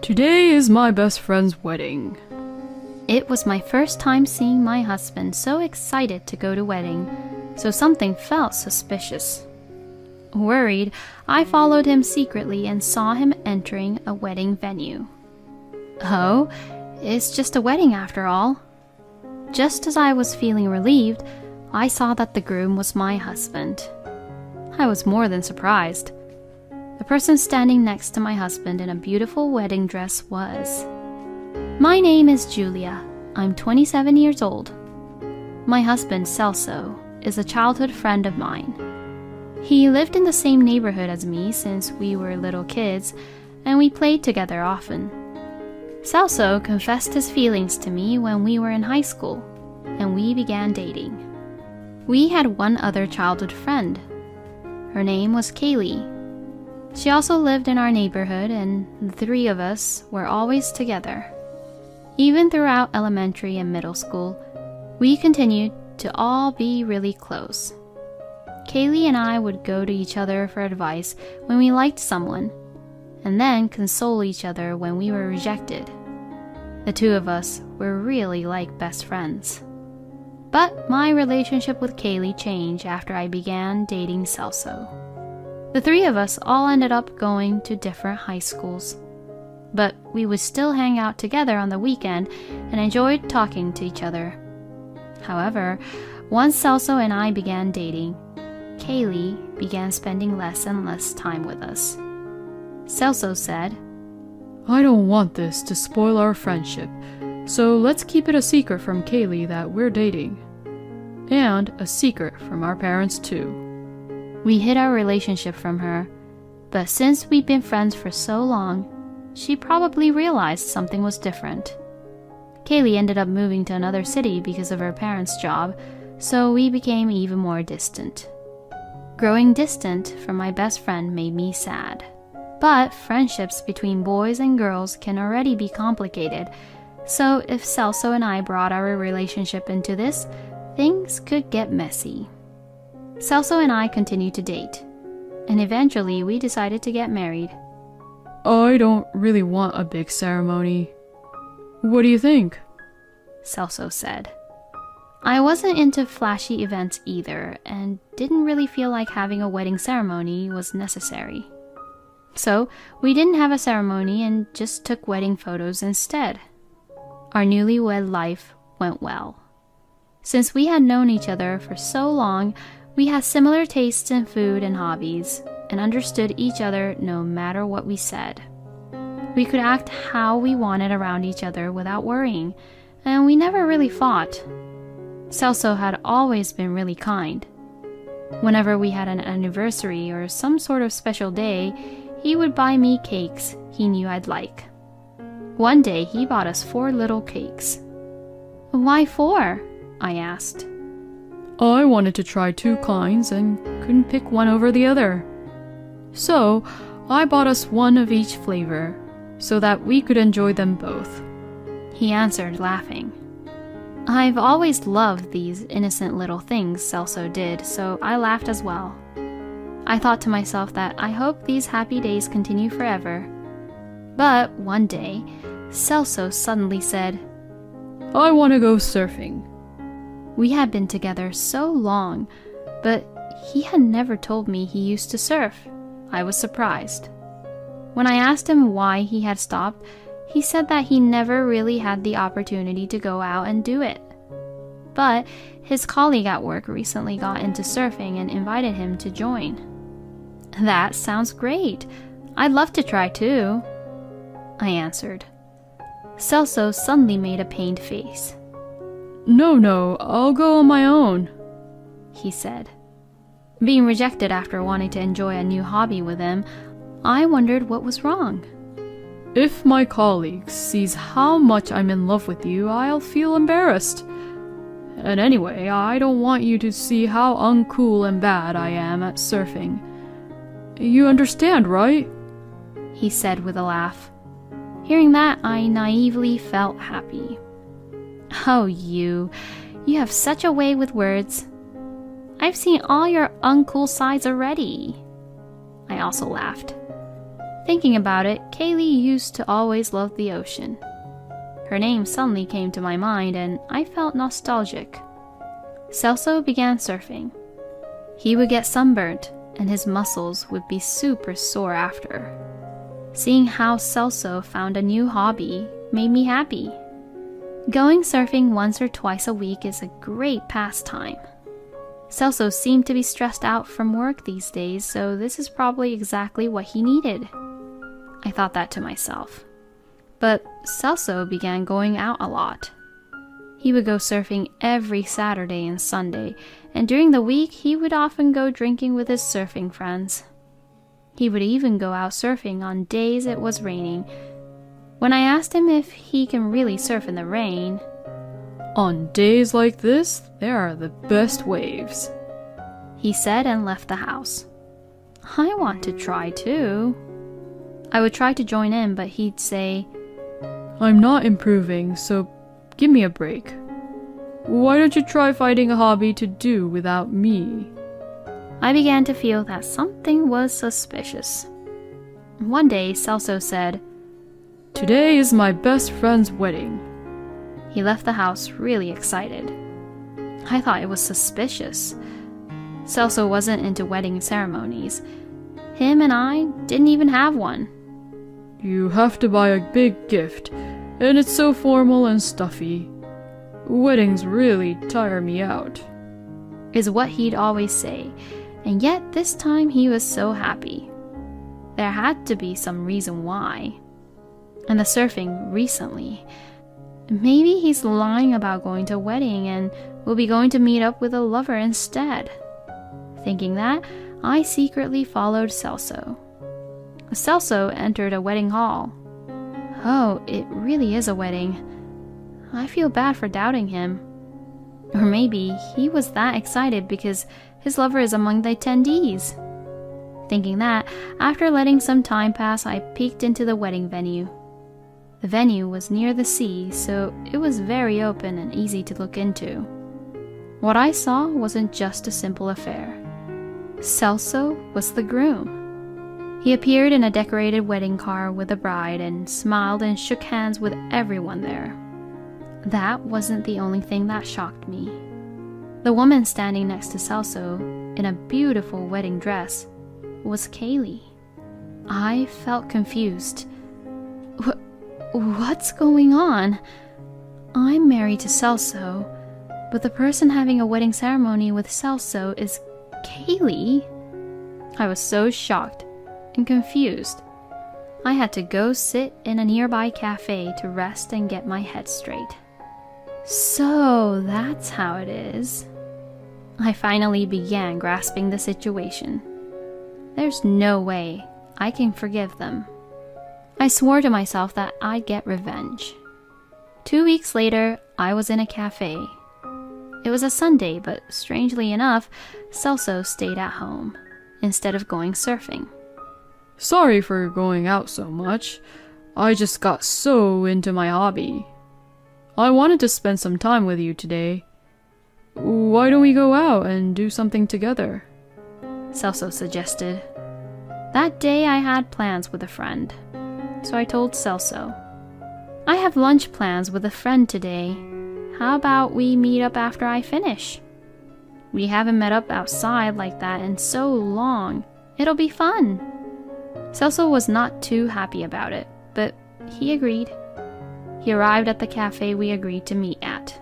Today is my best friend's wedding. It was my first time seeing my husband so excited to go to wedding, so something felt suspicious. Worried, I followed him secretly and saw him entering a wedding venue. Oh, it's just a wedding after all. Just as I was feeling relieved, I saw that the groom was my husband. I was more than surprised. The person standing next to my husband in a beautiful wedding dress was... My name is Julia. I'm 27 years old. My husband, Celso, is a childhood friend of mine. He lived in the same neighborhood as me since we were little kids, and we played together often. Celso confessed his feelings to me when we were in high school, and we began dating. We had one other childhood friend. Her name was Kaylee. She also lived in our neighborhood, and the three of us were always together. Even throughout elementary and middle school, we continued to all be really close. Kaylee and I would go to each other for advice when we liked someone, and then console each other when we were rejected. The two of us were really like best friends. But my relationship with Kaylee changed after I began dating Celso. The three of us all ended up going to different high schools. But we would still hang out together on the weekend and enjoyed talking to each other. However, once Celso and I began dating, Kaylee began spending less and less time with us. Celso said, I don't want this to spoil our friendship, so let's keep it a secret from Kaylee that we're dating. And a secret from our parents too. We hid our relationship from her, but since we'd been friends for so long, she probably realized something was different. Kaylee ended up moving to another city because of her parents' job, so we became even more distant. Growing distant from my best friend made me sad. But friendships between boys and girls can already be complicated, so if Celso and I brought our relationship into this, things could get messy. Celso and I continued to date, and eventually we decided to get married. I don't really want a big ceremony. What do you think? Celso said. I wasn't into flashy events either, and didn't really feel like having a wedding ceremony was necessary. So we didn't have a ceremony and just took wedding photos instead. Our newlywed life went well. Since we had known each other for so long, we had similar tastes in food and hobbies, and understood each other no matter what we said. We could act how we wanted around each other without worrying, and we never really fought. Celso had always been really kind. Whenever we had an anniversary or some sort of special day, he would buy me cakes he knew I'd like. One day he bought us 4 little cakes. Why 4? I asked. I wanted to try 2 kinds and couldn't pick one over the other. So, I bought us 1 of each flavor, so that we could enjoy them both. He answered, laughing. I've always loved these innocent little things Celso did, so I laughed as well. I thought to myself that I hope these happy days continue forever. But one day, Celso suddenly said, I want to go surfing. We had been together so long, but he had never told me he used to surf. I was surprised. When I asked him why he had stopped, he said that he never really had the opportunity to go out and do it. But his colleague at work recently got into surfing and invited him to join. That sounds great. I'd love to try too, I answered. Celso suddenly made a pained face. No, I'll go on my own, he said. Being rejected after wanting to enjoy a new hobby with him, I wondered what was wrong. If my colleague sees how much I'm in love with you, I'll feel embarrassed. And anyway, I don't want you to see how uncool and bad I am at surfing. You understand, right? He said with a laugh. Hearing that, I naively felt happy. Oh, you have such a way with words. I've seen all your uncool sides already. I also laughed. Thinking about it, Kaylee used to always love the ocean. Her name suddenly came to my mind and I felt nostalgic. Celso began surfing. He would get sunburnt and his muscles would be super sore after. Seeing how Celso found a new hobby made me happy. Going surfing once or twice a week is a great pastime. Celso seemed to be stressed out from work these days, so this is probably exactly what he needed. I thought that to myself. But Celso began going out a lot. He would go surfing every Saturday and Sunday, and during the week he would often go drinking with his surfing friends. He would even go out surfing on days it was raining. When I asked him if he can really surf in the rain, "On days like this, there are the best waves," he said and left the house. I want to try too. I would try to join in, but he'd say, "I'm not improving, so give me a break. Why don't you try finding a hobby to do without me?" I began to feel that something was suspicious. One day, Celso said, "Today is my best friend's wedding." He left the house really excited. I thought it was suspicious. Celso wasn't into wedding ceremonies. Him and I didn't even have one. "You have to buy a big gift, and it's so formal and stuffy. Weddings really tire me out," is what he'd always say, and yet this time he was so happy. There had to be some reason why. And the surfing recently. Maybe he's lying about going to a wedding and will be going to meet up with a lover instead. Thinking that, I secretly followed Celso. Celso entered a wedding hall. Oh, it really is a wedding. I feel bad for doubting him. Or maybe he was that excited because his lover is among the attendees. Thinking that, after letting some time pass, I peeked into the wedding venue. The venue was near the sea, so it was very open and easy to look into. What I saw wasn't just a simple affair. Celso was the groom. He appeared in a decorated wedding car with the bride and smiled and shook hands with everyone there. That wasn't the only thing that shocked me. The woman standing next to Celso, in a beautiful wedding dress, was Kaylee. I felt confused. What's going on? I'm married to Celso, but the person having a wedding ceremony with Celso is Kaylee. I was so shocked and confused. I had to go sit in a nearby cafe to rest and get my head straight. So that's how it is. I finally began grasping the situation. There's no way I can forgive them. I swore to myself that I'd get revenge. 2 weeks later, I was in a cafe. It was a Sunday, but strangely enough, Celso stayed at home instead of going surfing. "Sorry for going out so much. I just got so into my hobby. I wanted to spend some time with you today. Why don't we go out and do something together?" Celso suggested. That day I had plans with a friend, so I told Celso, "I have lunch plans with a friend today. How about we meet up after I finish? We haven't met up outside like that in so long. It'll be fun." Celso was not too happy about it, but he agreed. He arrived at the cafe we agreed to meet at.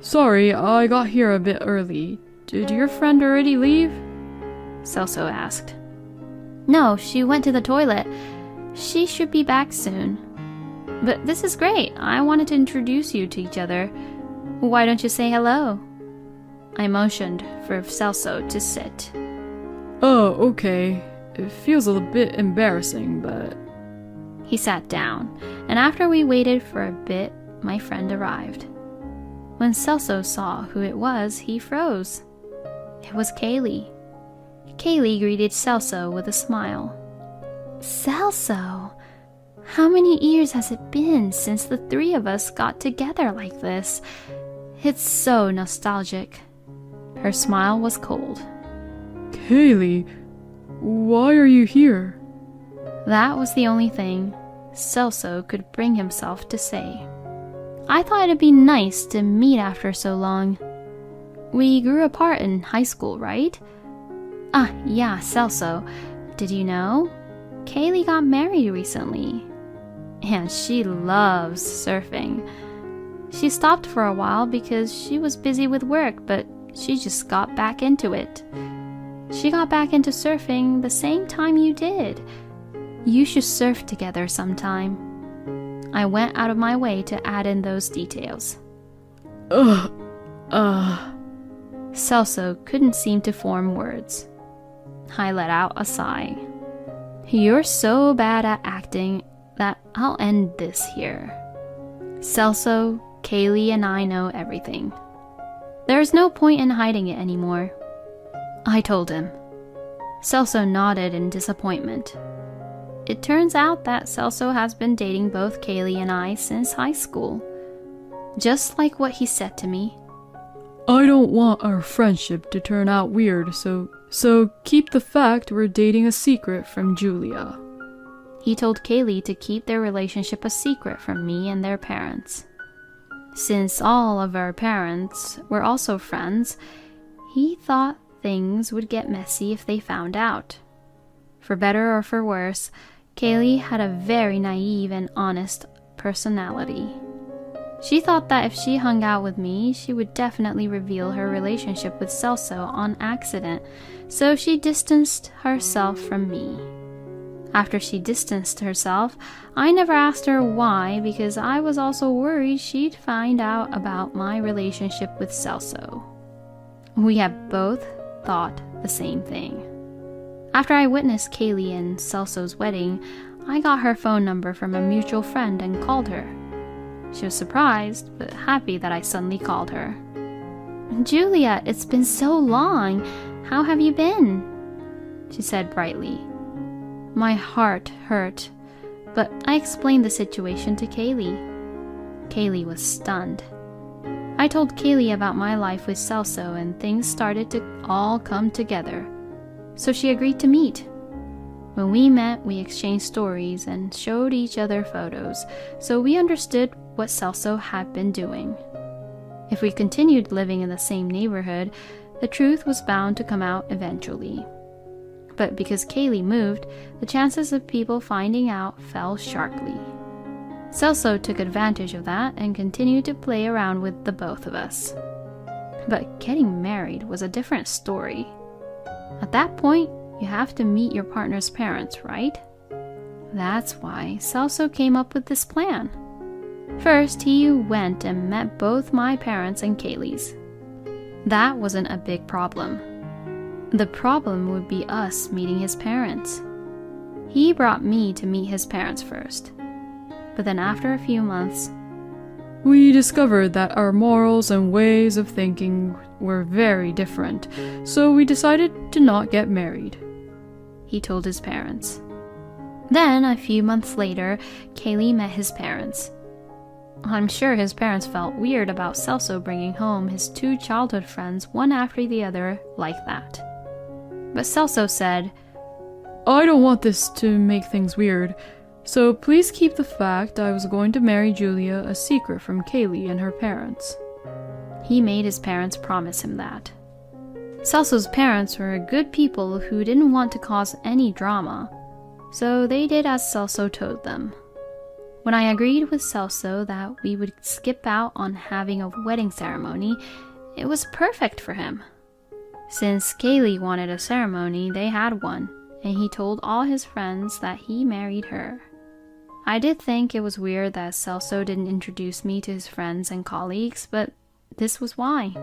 "Sorry, I got here a bit early. Did your friend already leave?" Celso asked. "No, she went to the toilet. She should be back soon. But this is great. I wanted to introduce you to each other. Why don't you say hello?" I motioned for Celso to sit. "Oh, okay. It feels a bit embarrassing, but..." He sat down, and after we waited for a bit, my friend arrived. When Celso saw who it was, he froze. It was Kaylee. Kaylee greeted Celso with a smile. "Celso, how many years has it been since the three of us got together like this? It's so nostalgic." Her smile was cold. "Kaylee, why are you here?" That was the only thing Celso could bring himself to say. I thought it'd be nice to meet after so long. We grew apart in high school, right? Ah, yeah, Celso. Did you know? Kaylee got married recently. And she loves surfing. She stopped for a while because she was busy with work, but she just got back into it. She got back into surfing the same time you did. You should surf together sometime. I went out of my way to add in those details. Celso couldn't seem to form words. I let out a sigh. You're so bad at acting that I'll end this here. Celso, Kaylee, and I know everything. There's no point in hiding it anymore. I told him. Celso nodded in disappointment. It turns out that Celso has been dating both Kaylee and I since high school. Just like what he said to me. I don't want our friendship to turn out weird, so keep the fact we're dating a secret from Julia. He told Kaylee to keep their relationship a secret from me and their parents. Since all of our parents were also friends, he thought things would get messy if they found out. For better or for worse, Kaylee had a very naive and honest personality. She thought that if she hung out with me, she would definitely reveal her relationship with Celso on accident, so she distanced herself from me. After she distanced herself, I never asked her why because I was also worried she'd find out about my relationship with Celso. We have both thought the same thing. After I witnessed Kaylee and Celso's wedding, I got her phone number from a mutual friend and called her. She was surprised, but happy that I suddenly called her. Julia, it's been so long. How have you been? She said brightly. My heart hurt, but I explained the situation to Kaylee. Kaylee was stunned. I told Kaylee about my life with Celso and things started to all come together. So she agreed to meet. When we met, we exchanged stories and showed each other photos, so we understood what Celso had been doing. If we continued living in the same neighborhood, the truth was bound to come out eventually. But because Kaylee moved, the chances of people finding out fell sharply. Celso took advantage of that and continued to play around with the both of us. But getting married was a different story. At that point, you have to meet your partner's parents, right? That's why Celso came up with this plan. First, he went and met both my parents and Kaylee's. That wasn't a big problem. The problem would be us meeting his parents. He brought me to meet his parents first. But then after a few months, we discovered that our morals and ways of thinking were very different, so we decided to not get married, he told his parents. Then, a few months later, Kaylee met his parents. I'm sure his parents felt weird about Celso bringing home his two childhood friends one after the other like that. But Celso said, I don't want this to make things weird, so please keep the fact I was going to marry Julia a secret from Kaylee and her parents. He made his parents promise him that. Celso's parents were good people who didn't want to cause any drama, so they did as Celso told them. When I agreed with Celso that we would skip out on having a wedding ceremony, it was perfect for him. Since Kaylee wanted a ceremony, they had one, and he told all his friends that he married her. I did think it was weird that Celso didn't introduce me to his friends and colleagues, but this was why.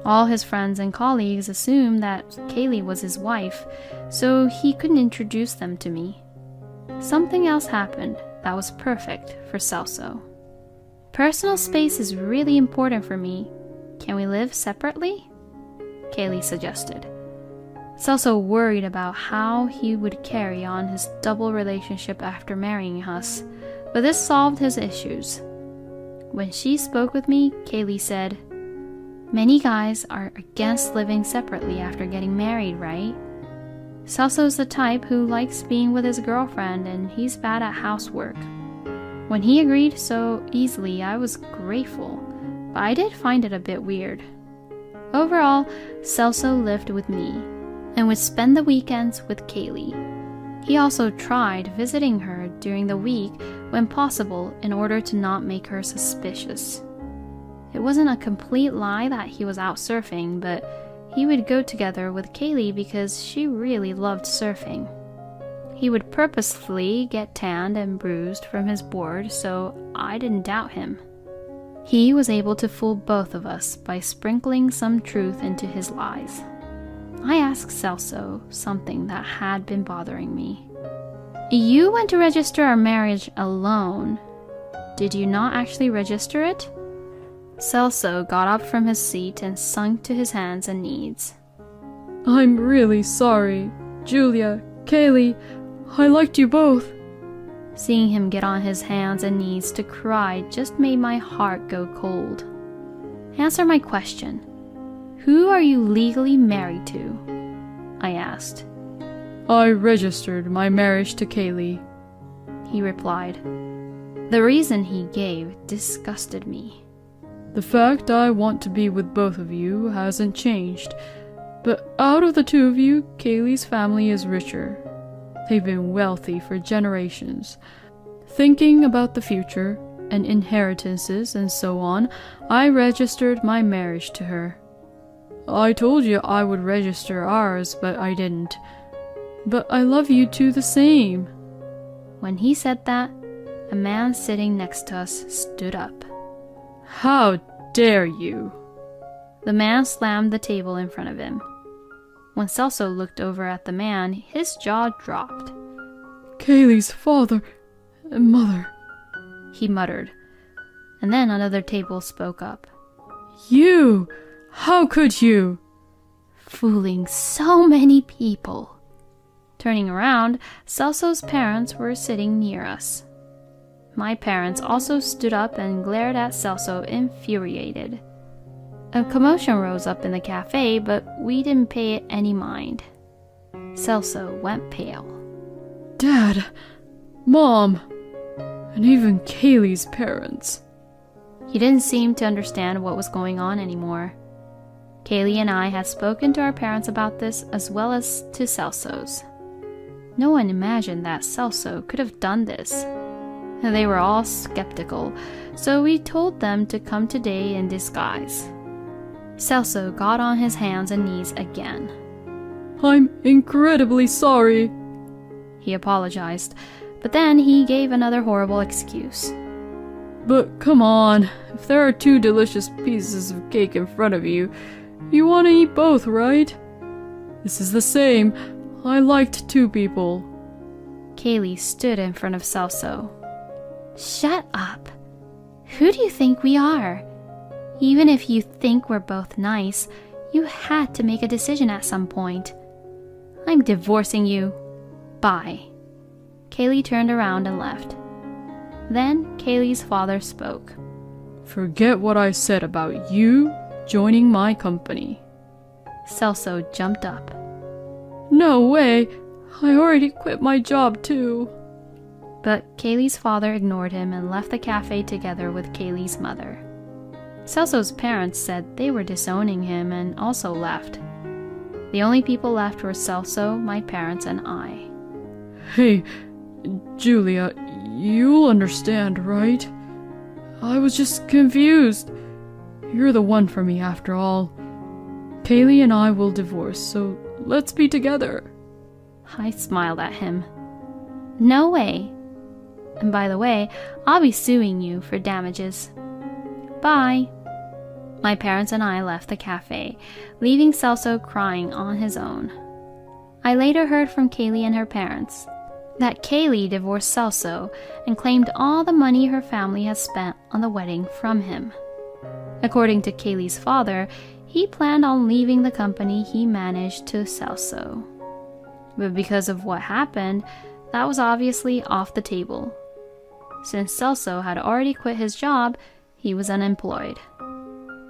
All his friends and colleagues assumed that Kaylee was his wife, so he couldn't introduce them to me. Something else happened that was perfect for Celso. Personal space is really important for me. Can we live separately? Kaylee suggested. Celso worried about how he would carry on his double relationship after marrying us, but this solved his issues. When she spoke with me, Kaylee said, Many guys are against living separately after getting married, right? Celso's the type who likes being with his girlfriend, and he's bad at housework. When he agreed so easily, I was grateful, but I did find it a bit weird. Overall, Celso lived with me and would spend the weekends with Kaylee. He also tried visiting her during the week when possible in order to not make her suspicious. It wasn't a complete lie that he was out surfing, but he would go together with Kaylee because she really loved surfing. He would purposefully get tanned and bruised from his board, so I didn't doubt him. He was able to fool both of us by sprinkling some truth into his lies. I asked Celso something that had been bothering me. You went to register our marriage alone. Did you not actually register it? Celso got up from his seat and sunk to his hands and knees. I'm really sorry. Julia, Kaylee, I liked you both. Seeing him get on his hands and knees to cry just made my heart go cold. Answer my question. Who are you legally married to? I asked. I registered my marriage to Kaylee, he replied. The reason he gave disgusted me. The fact I want to be with both of you hasn't changed, but out of the two of you, Kaylee's family is richer. They've been wealthy for generations. Thinking about the future and inheritances and so on, I registered my marriage to her. I told you I would register ours, but I didn't. But I love you two the same. When he said that, a man sitting next to us stood up. How dare you? The man slammed the table in front of him. When Celso looked over at the man, his jaw dropped. Kaylee's father and mother, he muttered. And then another table spoke up. You! How could you? Fooling so many people. Turning around, Celso's parents were sitting near us. My parents also stood up and glared at Celso, infuriated. A commotion rose up in the cafe, but we didn't pay it any mind. Celso went pale. Dad, Mom, and even Kaylee's parents. He didn't seem to understand what was going on anymore. Kaylee and I had spoken to our parents about this as well as to Celso's. No one imagined that Celso could have done this. They were all skeptical, so we told them to come today in disguise. Celso got on his hands and knees again. I'm incredibly sorry. He apologized, but then he gave another horrible excuse. But come on, if there are two delicious pieces of cake in front of you, you want to eat both, right? This is the same. I liked two people. Kaylee stood in front of Celso. Shut up. Who do you think we are? Even if you think we're both nice, you had to make a decision at some point. I'm divorcing you. Bye. Kaylee turned around and left. Then Kaylee's father spoke. Forget what I said about you joining my company. Celso jumped up. No way. I already quit my job too. But Kaylee's father ignored him and left the cafe together with Kaylee's mother. Celso's parents said they were disowning him and also left. The only people left were Celso, my parents, and I. Hey, Julia, you'll understand, right? I was just confused. You're the one for me after all. Kaylee and I will divorce, so let's be together. I smiled at him. No way. And by the way, I'll be suing you for damages. Bye. My parents and I left the cafe, leaving Celso crying on his own. I later heard from Kaylee and her parents that Kaylee divorced Celso and claimed all the money her family has spent on the wedding from him. According to Kaylee's father, he planned on leaving the company he managed to Celso. But because of what happened, that was obviously off the table. Since Celso had already quit his job, he was unemployed.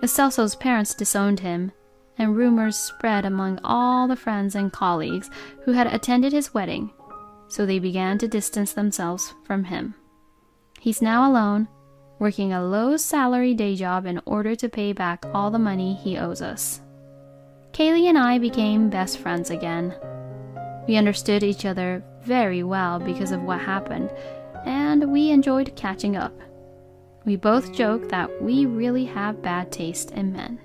Celso's parents disowned him, and rumors spread among all the friends and colleagues who had attended his wedding, so they began to distance themselves from him. He's now alone, working a low-salary day job in order to pay back all the money he owes us. Kaylee and I became best friends again. We understood each other very well because of what happened, and we enjoyed catching up. We both joke that we really have bad taste in men.